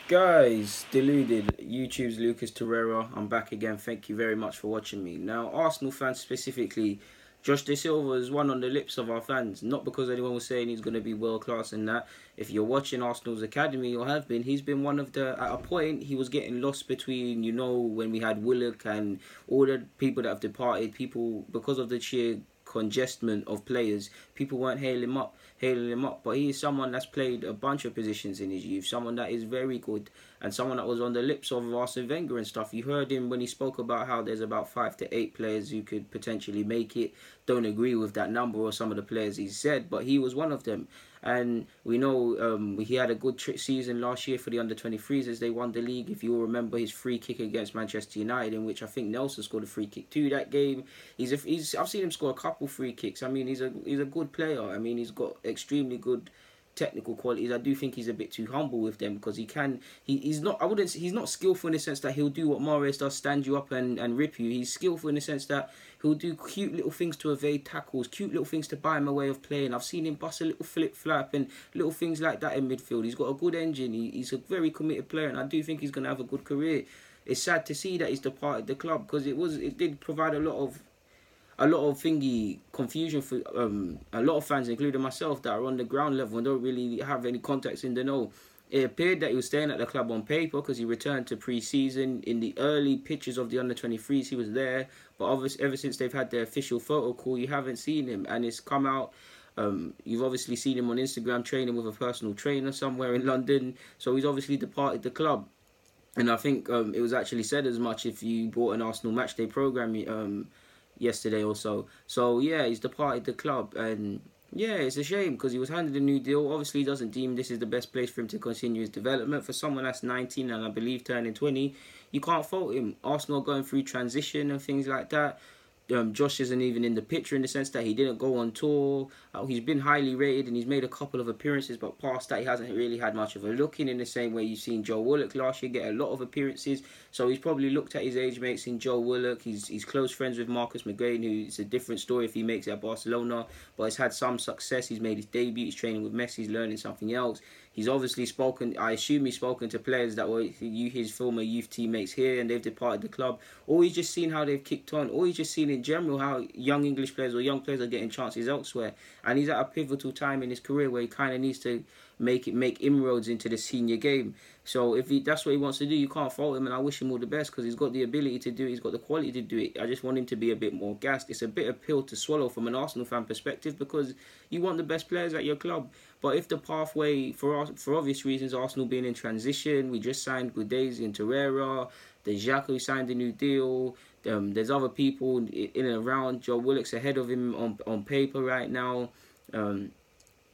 Guys, deluded. YouTube's Lucas Torreira. I'm back again. Thank you very much for watching me. Now, Arsenal fans specifically, Josh Da Silva is one on the lips of our fans. Not because anyone was saying he's going to be world class and that. If you're watching Arsenal's academy or have been, he's been one of the. At a point, he was getting lost between when we had Willock and all the people that have departed. People because of the sheer congestment of players, people weren't hailing him up. But he is someone that's played a bunch of positions in his youth, someone that is very good, and someone that was on the lips of Arsene Wenger and stuff. You heard him when he spoke about how there's about 5 to 8 players who could potentially make it. Don't agree with that number or some of the players he said, but he was one of them. And we know he had a good season last year for the under-23s as they won the league. If you all remember his free kick against Manchester United, in which I think Nelson scored a free kick too that game. I've seen him score a couple free kicks. I mean, he's a good player. I mean, he's got extremely good technical qualities. I do think he's a bit too humble with them because he's not, he's not skillful in the sense that he'll do what Mahrez does, stand you up and rip you. He's skillful in the sense that he'll do cute little things to evade tackles, cute little things to buy him a way of playing. I've seen him bust a little flip flap and little things like that in midfield. He's got a good engine. He's a very committed player, and I do think he's going to have a good career. It's sad to see that he's departed the club because it did provide a lot of thingy confusion for a lot of fans, including myself, that are on the ground level and don't really have any contacts in the know. It appeared that he was staying at the club on paper because he returned to pre-season. In the early pictures of the under-23s, he was there. But obviously, ever since they've had their official photo call, you haven't seen him. And it's come out. You've obviously seen him on Instagram training with a personal trainer somewhere in London. So he's obviously departed the club. And I think it was actually said as much if you bought an Arsenal matchday programme yesterday or so. So yeah, he's departed the club, and yeah, it's a shame because he was handed a new deal. Obviously, he doesn't deem this is the best place for him to continue his development. For someone that's 19 and I believe turning 20, you can't fault him. Arsenal are going through transition and things like that. Josh isn't even in the picture in the sense that he didn't go on tour. He's been highly rated and he's made a couple of appearances, but past that he hasn't really had much of a look in the same way you've seen Joe Willock last year get a lot of appearances. So he's probably looked at his age mates in Joe Willock. He's close friends with Marcus McGrain, who it's a different story if he makes it at Barcelona, but he's had some success. He's made his debut. He's training with Messi. He's learning something else. He's obviously spoken, I assume he's spoken to players that were his former youth teammates here and they've departed the club. Or he's just seen how they've kicked on. Or he's just seen in general how young English players or young players are getting chances elsewhere. And he's at a pivotal time in his career where he kind of needs to make inroads into the senior game. So if that's what he wants to do, you can't fault him, and I wish him all the best because he's got the ability to do it, he's got the quality to do it. I just want him to be a bit more gassed. It's a bitter pill to swallow from an Arsenal fan perspective because you want the best players at your club. But if the pathway, for obvious reasons, Arsenal being in transition, we just signed Gudezi and Torreira, there's Xhaka who signed a new deal, there's other people in and around. Joe Willock's ahead of him on paper right now.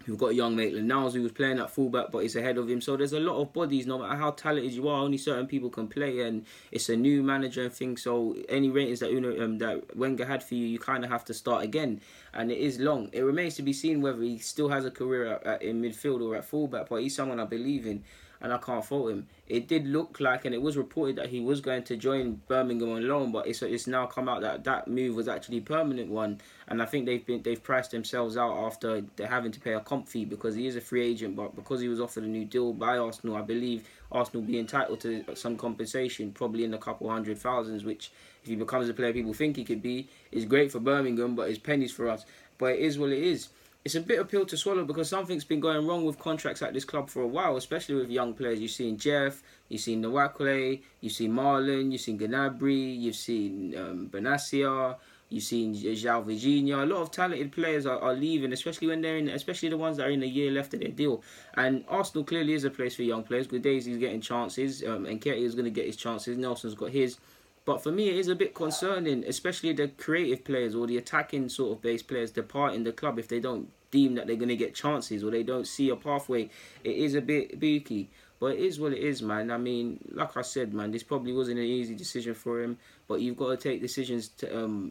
We've got a young mate, Lanals, who was playing at fullback, but he's ahead of him. So there's a lot of bodies. No matter how talented you are, only certain people can play, and it's a new manager and things. So any ratings that Wenger had for you, you kind of have to start again, and it is long. It remains to be seen whether he still has a career in midfield or at fullback, but he's someone I believe in, and I can't fault him. It did look like, and it was reported that he was going to join Birmingham on loan, but it's now come out that that move was actually a permanent one, and I think they've priced themselves out after they're having to pay a comp fee because he is a free agent, but because he was offered a new deal by Arsenal, I believe Arsenal will be entitled to some compensation, probably in a couple hundred thousands, which if he becomes the player people think he could be, is great for Birmingham, but it's pennies for us. But it is what it is. It's a bitter pill to swallow because something's been going wrong with contracts at this club for a while, especially with young players. You've seen Jeff, you've seen Nwakale, you've seen Marlon, you've seen Gnabry, you've seen Benacia, you've seen João Virginia. A lot of talented players are leaving, especially when especially the ones that are in a year left of their deal. And Arsenal clearly is a place for young players. Gudai's getting chances, and Nketiah is going to get his chances. Nelson's got his. But for me, it is a bit concerning, especially the creative players or the attacking sort of base players departing the club if they don't deem that they're going to get chances or they don't see a pathway. It is a bit beaky. But it is what it is, man. I mean, like I said, man, this probably wasn't an easy decision for him. But you've got to take decisions to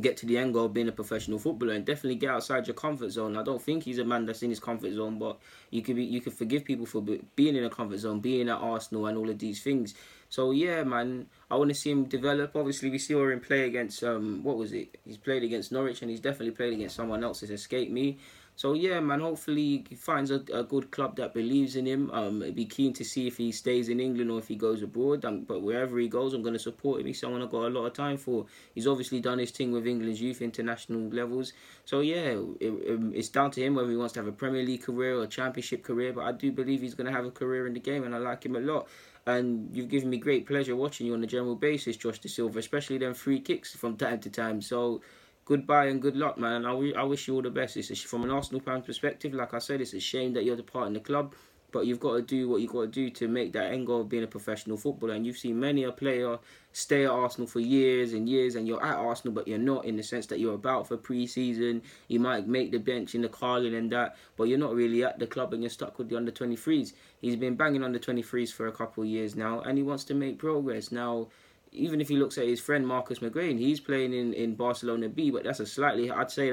get to the end goal of being a professional footballer and definitely get outside your comfort zone. I don't think he's a man that's in his comfort zone, but you could forgive people for being in a comfort zone, being at Arsenal and all of these things. So yeah, man, I want to see him develop. Obviously, we saw him play against what was it? He's played against Norwich and he's definitely played against someone else. It's escaped me. So yeah, man. Hopefully he finds a good club that believes in him. I'd be keen to see if he stays in England or if he goes abroad. But wherever he goes, I'm going to support him. He's someone I've got a lot of time for. He's obviously done his thing with England's youth international levels. So yeah, it's down to him whether he wants to have a Premier League career or a Championship career. But I do believe he's going to have a career in the game, and I like him a lot. And you've given me great pleasure watching you on a general basis, Josh Da Silva, especially them free kicks from time to time. So goodbye and good luck, man. I wish you all the best. From an Arsenal fan perspective, like I said, it's a shame that you're departing the club, but you've got to do what you've got to do to make that end goal of being a professional footballer. And you've seen many a player stay at Arsenal for years and years, and you're at Arsenal, but you're not, in the sense that you're about for pre-season. You might make the bench in the Carling and that, but you're not really at the club, and you're stuck with the under-23s. He's been banging under-23s for a couple of years now, and he wants to make progress. Now, even if he looks at his friend Marcus McGrain, he's playing in Barcelona B, but that's a slightly, I'd say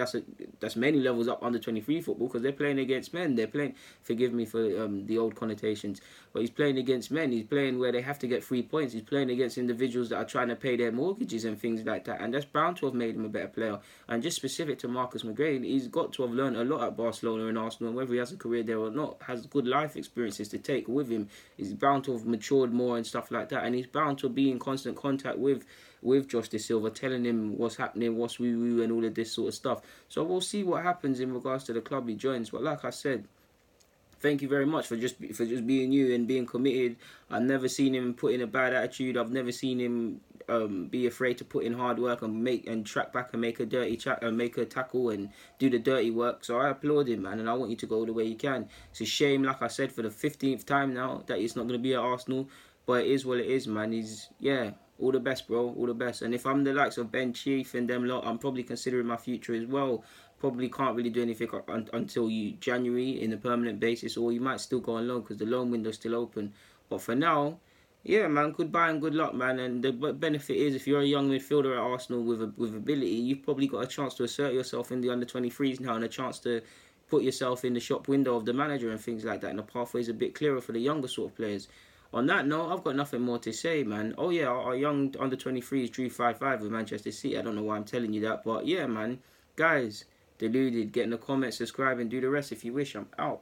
that's many levels up under 23 football, because they're playing against men. They're playing, forgive me for the old connotations, but he's playing against men. He's playing where they have to get 3 points. He's playing against individuals that are trying to pay their mortgages and things like that, and that's bound to have made him a better player. And just specific to Marcus McGrain, he's got to have learned a lot at Barcelona and Arsenal, and whether he has a career there or not, has good life experiences to take with him. He's bound to have matured more and stuff like that, and he's bound to be in constant contact with Josh Da Silva, telling him what's happening, what's woo-woo, and all of this sort of stuff. So we'll see what happens in regards to the club he joins. But like I said, thank you very much for just being you and being committed. I've never seen him put in a bad attitude. I've never seen him be afraid to put in hard work and track back and make a make a tackle and do the dirty work. So I applaud him, man, and I want you to go the way you can. It's a shame, like I said, for the 15th time now, that he's not going to be at Arsenal. But it is what it is, man. All the best, bro. All the best. And if I'm the likes of Ben Chief and them lot, I'm probably considering my future as well. Probably can't really do anything until January in a permanent basis, or you might still go on loan because the loan window's still open. But for now, yeah, man, goodbye and good luck, man. And the benefit is, if you're a young midfielder at Arsenal with ability, you've probably got a chance to assert yourself in the under-23s now, and a chance to put yourself in the shop window of the manager and things like that. And the pathway's a bit clearer for the younger sort of players. On that note, I've got nothing more to say, man. Oh yeah, our young under-23s drew 5-5 with Manchester City. I don't know why I'm telling you that, but yeah, man. Guys, deluded, get in the comments, subscribe, and do the rest if you wish. I'm out.